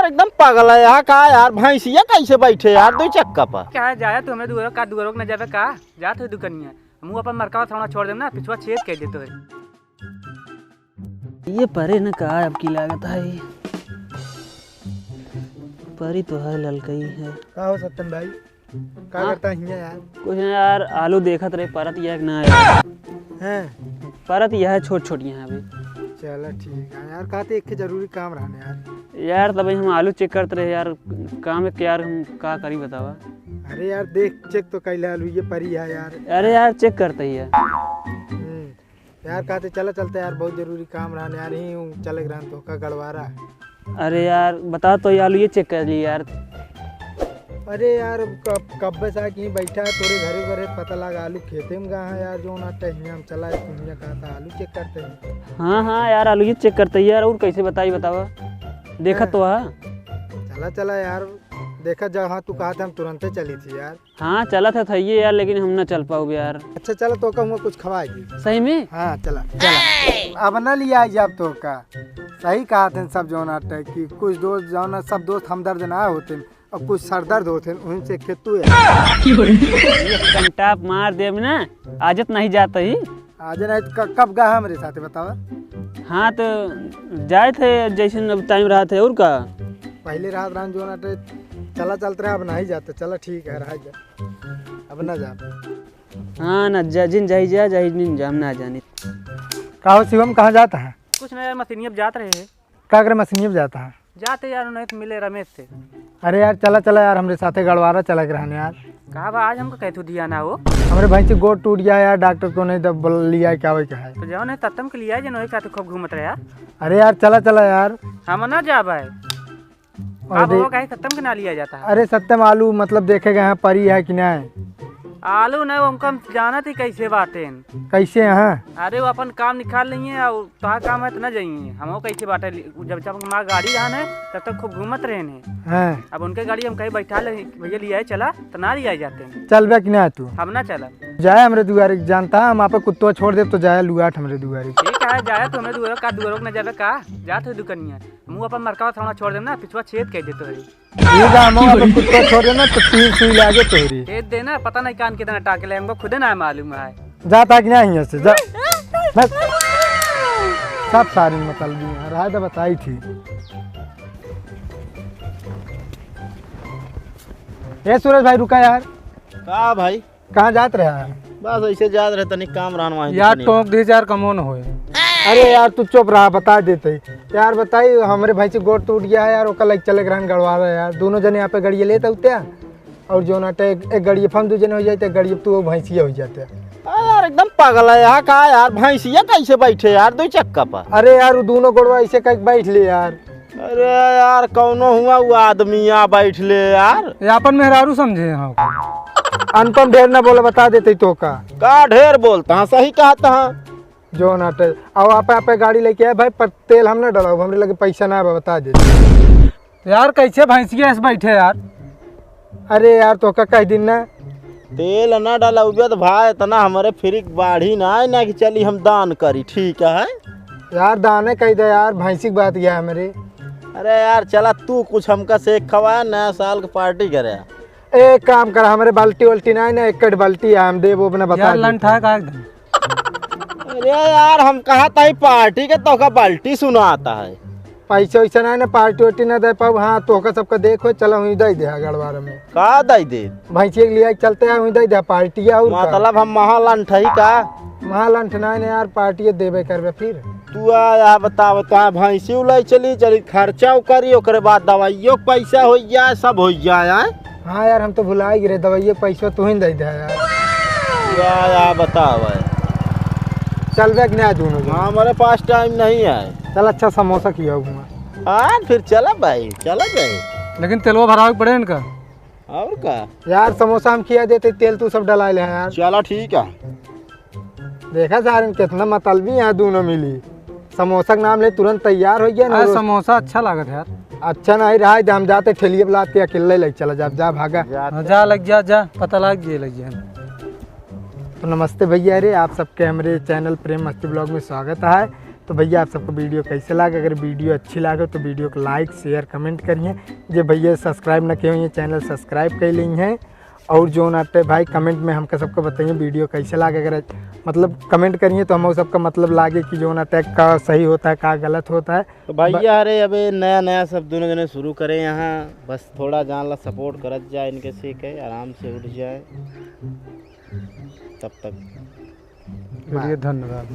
एकदम पागल है यहाँ का यार। भैंसिया कैसे बैठे यार दो चक्का पर? क्या है जाया तू हमें दुआरो का दुआरो न जावे का जा तू दुकनिया मुंह अपन मरकावा थोड़ा छोड़ देम ना पिछवा छेद कह देतो है। ये परे न का अब की लागत है परी तो है ललकई है। का हो सत्यम भाई का करता है यार? कुछ नहीं यार आलू देखत रहे परत यह ना यार हैं परत यह छोट छोट यहाँ अभी। चलो ठीक है यार कहते एक जरूरी काम रहने यार तभी हम आलू चेक करते रहे यार काम है यार हम का करी बतावा। अरे यार देख चेक तो कैला आलू ये परी है यार। अरे यार चेक करते ही है यार कहते चलो चलते यार बहुत जरूरी काम रहने यार ही हूँ चले ग्राम तो का गड़वारा। अरे यार बता तो ये आलू ये चेक कर ली यार। अरे यार कब से कहीं बैठा है थोड़े घरे घरे पता लगा आलू खेते में गया है यार जो ना टहनिया हम चला है तुम कहता आलू चेक करते हैं। हाँ यार आलू ये चेक करते ही यार और कैसे बताई बतावा देखा तो है। चला चला यार देखा जहाँ तू कहा था हम तुरंत चली थी यार। हाँ चला था ये यार लेकिन हम ना चल पाओगे यार। अच्छा चलो तो कहूँगा कुछ खवाएगी सही में। हाँ चला चला अब ना लिया जब तो का सही कहा थे सब जो ना कि कुछ दोस्त जो ना सब दोस्त हमदर्द ना होते और कुछ सरदर्द होते उनसे खेतु घंटा मार दे ना आजत नहीं जाता ही आज नहीं कब गया हमारे साथ बतावा। हाँ तो जाए थे जैसे अब टाइम रहा थे और का पहले रात रात जो ना चला चलते रहे अब नहीं जाते। चलो ठीक है रह जा अब ना जा। हाँ ना जिन जाही जा जिन जा हम ना जानी। कहो शिवम कहाँ जाता है? कुछ नहीं यार मशीनियब जात रहे हैं। क्या करे मशीनियब जाता है? जाते यार नहीं तो मिले रमेश से। अरे यार चला चला यार हमारे साथे गड़वारा चला के रहने यार। कहा बा आज हमको कहतू दिया ना वो हमारे भाई से गोड़ टूट गया यार डॉक्टर को नहीं तो बोल लिया क्या वही क्या है। तो जाओ नहीं तत्तम के लिया जो नहीं का तो खूब घूमत रहे यार। अरे यार चला चला यार हम ना जा भाई अब वो कहीं तत्तम के ना लिया जाता है। अरे सत्यम आलू मतलब देखे गए हैं परी है कि नहीं? आलू नहीं उनका जाना थी कैसे बातें कैसे हैं? अरे वो अपन काम निकाल लेंगे और तो काम है तो ना जाइए हम कैसे बाटे जब जब हमारा गाड़ी रहा है तब तक खूब घूमत रहे हैं। अब उनके गाड़ी हम कहीं बैठा ले भैया लिया चला तो ना लिया जाते हैं। चल बे कि नहीं तू? हम ना चला जाए हमरे दुआरे जानता है हम आप कुत्तो छोड़ दे तो जाए लुआट हमरे दुआरे। ठीक है जाए तो हमें दुआरो न जावे का जा तो दुकनिया मुंह अपन मरकावा थोड़ा छोड़ देम ना पिछवा छेद कह देतो है। ये गामो अपन कुत्तो छोड़ देना तो तीन सुई लागे तोरी छेद देना पता नहीं कान कितना टाके ले हमको खुद ना मालूम है। जाता कि नहीं से जा बस सब सारी मतलब राय तो बताई थी। ये सूरज भाई रुका यार। का भाई कहाँ जात रहा है? बस ऐसे याद रहता नहीं काम रहना यार टोक दे यार कमो न होए। अरे यार तू चुप रहा बता देते यार बताई हमारे भाई से गोड़ टूट गया है यार ओका लग चले ग्रहण गड़वा रहा है यार। दोनों जने यहाँ पे गड़िए लेते उठते और जो ना एक गड़िए फम दो जने हो जाते गड़िए तू भैंसिया हो जाते। यार एकदम पागल है यहाँ का यार। भैंसिया कैसे बैठे यार दो चक्का पर? अरे यार वो दोनों गोड़वा ऐसे कहीं बैठ ले यार। अरे यार कौनो हुआ वो आदमी यहाँ बैठ ले यार। अपन मेहरारू समझे अनुपम ढेर ना बोला बता देते तो का ढेर बोलता हाँ सही कहता हाँ जो नाटे अब आप गाड़ी लेके आए भाई पर तेल हम ना डलाओ हमरे लगे पैसा ना बता देते यार कैसे भैंसिया ऐसे बैठे यार। अरे यार तो का कह दिन ना तेल ना डाला तो भाई इतना हमारे फ्री बाढ़ी ना कि चली हम दान करी ठीक है यार दाने कह दे यार भैंसी की बात यह है मेरे। अरे यार चला तू कुछ हमका सेक खवाया नया साल की पार्टी करे। एक काम कर हमारे बाल्टी वल्टी ना ना एक बाल्टी है हम दे वो अपना बता अरे यार हम कहा था पार्टी के तो का बाल्टी सुनाता है पैसा वैसा ना पार्टी वार्टी ना दे पाओ। हाँ तो का सबका देखो चलो वहीं दे दे गड़वार में का दे दे भैंसी के लिए चलते हैं वहीं दे दे पार्टी और मतलब हम महालंठ ही का महालंठ ना यार पार्टी देवे करबे फिर तू यार बता भैंसी उलाई चली खर्चा करी ओकरे बाद दवाइयों पैसा हो जाए सब हो जाए। हाँ यार हम तो भुला ही गए दवाइयों पैसा तू ही दे दे यार बता चल बैक नहीं दोनों हमारे पास टाइम नहीं है। चल अच्छा समोसा खिया हाँ फिर चला भाई चला भाई लेकिन तेलवा भरा पड़े इनका और का यार समोसा हम खिया देते तेल तू सब डला ले यार। चलो ठीक है देखा सारे कितना मतलबी यहाँ दोनों मिली समोसा का नाम ले तुरंत तैयार हो गया ना। समोसा अच्छा लागत यार। अच्छा नहीं रहा हम जाते ठेलिए बुलाते के अकेले लग चला जा भागा जा लग जा पता लग गया। तो नमस्ते भैया रे आप सबके हमारे चैनल प्रेम मस्ती ब्लॉग में स्वागत है। तो भैया आप सबको वीडियो कैसे लगा, अगर वीडियो अच्छी लगे तो वीडियो को लाइक शेयर कमेंट करिए। जो भैया सब्सक्राइब न किए हुए चैनल सब्सक्राइब कर ली हैं, और जो नाते भाई कमेंट में हमको सबको बताइए वीडियो कैसे लगे, अगर मतलब कमेंट करिए तो हम सबका मतलब लागे कि जो नाते का सही होता है का गलत होता है। तो भैया अरे अबे नया नया सब दोनों जने शुरू करें यहाँ, बस थोड़ा जान ला सपोर्ट करत जाए, इनके सीखे आराम से उठ जाए। तब तक धन्यवाद।